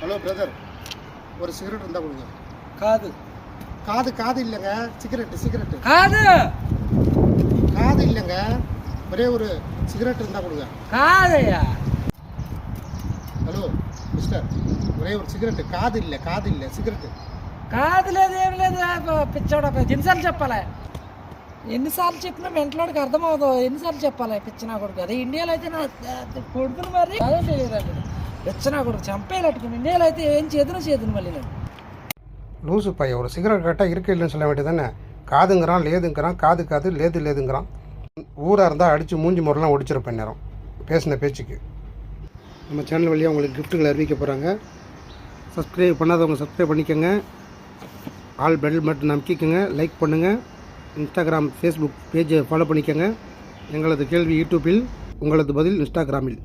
Hello brother, ஒரு cigarette இருந்தால் கொடுங்க. காது காது காது இல்லைங்க, சிகரெட்டு காது காது இல்லைங்க, ஒரே ஒரு சிகரெட் இருந்தால் கொடுங்க. காதையா? హలో మిస్టర్, ఒరే ఒక సిగరెట్. కాదు ఇల్ల సిగరెట్. కాదు లేదు, ఏమి లేదు. పిచ్చోడ ఎన్నిసార్లు చెప్పాలి? ఎన్నిసార్లు చెప్పినా వెంటలోడికి అర్థమవుతుంది. ఎన్నిసార్లు చెప్పాలి పిచ్చనా కొడుకు? అదే ఇండియాలో అయితే నా కొడుకుని మరి అదే తెలియదండి. పిచ్చనా కొడుకు చంపేలట్టుకుని ఇండియాలో అయితే ఏం చేతును మళ్ళీ నేను. லூசு பையன், ஒரு சிகரெட் கேட்டால் இருக்கு இல்லைன்னு சொல்ல வேண்டியது தானே. காதுங்கிறான், லேதுங்கிறான், காது லேதுங்கிறான். ஊராக இருந்தால் அடித்து மூஞ்சி முறைலாம் ஒடிச்சிருப்பேன் நேரம் பேசின பேச்சுக்கு. நம்ம சேனல் வழியாக உங்களுக்கு கிஃப்ட்டுகளை அறிவிக்க போகிறாங்க. சப்ஸ்கிரைப் பண்ணாதவங்க சப்ஸ்கிரைப் பண்ணிக்கோங்க. ஆல் பெல் பட்டன் அமைக்கிக்கோங்க. லைக் பண்ணுங்கள். இன்ஸ்டாகிராம், ஃபேஸ்புக் பேஜை ஃபாலோ பண்ணிக்கோங்க. எங்களது கேள்வி யூடியூப்பில், உங்களது பதில் இன்ஸ்டாகிராமில்.